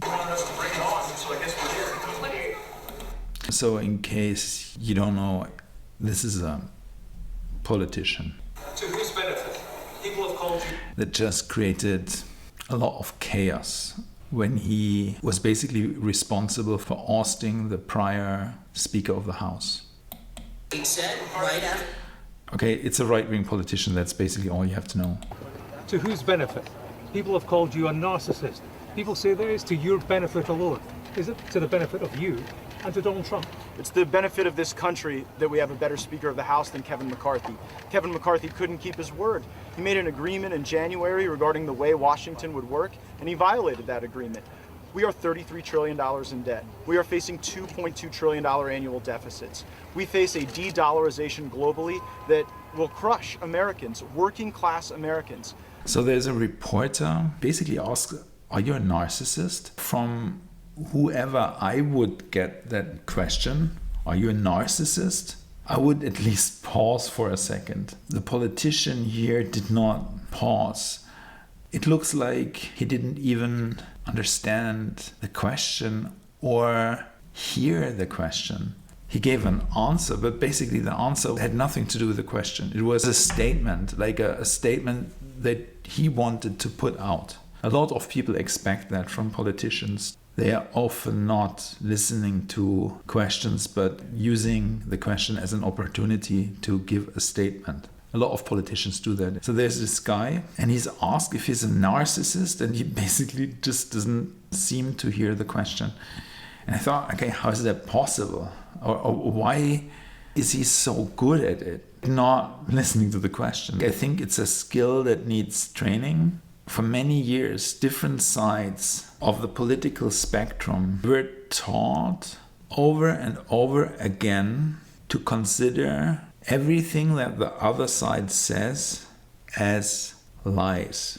wanted us to bring it on, so I guess we're here. So in case you don't know, this is a politician. To whose benefit? People have called you. That just created a lot of chaos when he was basically responsible for ousting the prior Speaker of the House. He said right after. Okay, it's a right-wing politician, that's basically all you have to know. To whose benefit? People have called you a narcissist. People say that it's to your benefit alone. Is it to the benefit of you and to Donald Trump? It's the benefit of this country that we have a better Speaker of the House than Kevin McCarthy. Kevin McCarthy couldn't keep his word. He made an agreement in January regarding the way Washington would work, and he violated that agreement. We are $33 trillion in debt. We are facing $2.2 trillion annual deficits. We face a de-dollarization globally that will crush Americans, working class Americans. So there's a reporter basically asks, are you a narcissist? From whoever I would get that question, are you a narcissist? I would at least pause for a second. The politician here did not pause. It looks like he didn't even understand the question or hear the question. He gave an answer, but basically the answer had nothing to do with the question. It was a statement, like a statement that he wanted to put out. A lot of people expect that from politicians. They are often not listening to questions, but using the question as an opportunity to give a statement. A lot of politicians do that. So there's this guy, and he's asked if he's a narcissist, and he basically just doesn't seem to hear the question. And I thought, okay, how is that possible? Or why is he so good at it? Not listening to the question. I think it's a skill that needs training. For many years, different sides of the political spectrum were taught over and over again to consider everything that the other side says as lies.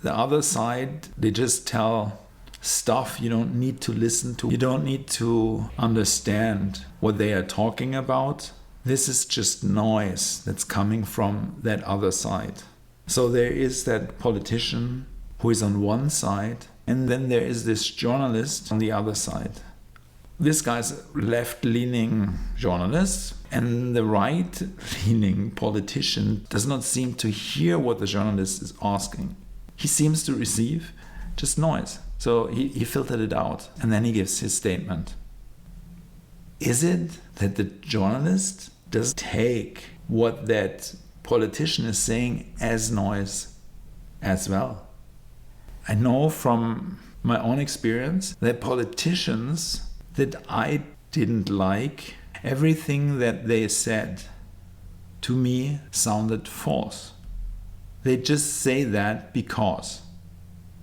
The other side, they just tell stuff you don't need to listen to. You don't need to understand what they are talking about. This is just noise that's coming from that other side. So there is that politician who is on one side, and then there is this journalist on the other side. This guy's a left-leaning journalist, and the right-leaning politician does not seem to hear what the journalist is asking. He seems to receive just noise. So he filtered it out, and then he gives his statement. Is it that the journalist does take what that politician is saying as noise as well? I know from my own experience that politicians that I didn't like, everything that they said to me sounded false. They just say that because.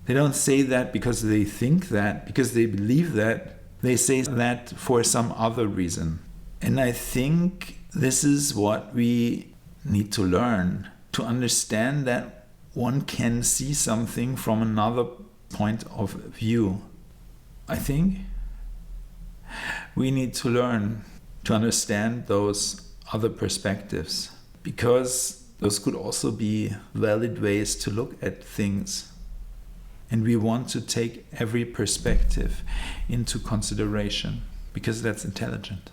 They don't say that because they think that, because they believe that. They say that for some other reason. And I think this is what we need to learn, to understand that one can see something from another point of view. I think we need to learn to understand those other perspectives, because those could also be valid ways to look at things. And we want to take every perspective into consideration, because that's intelligent.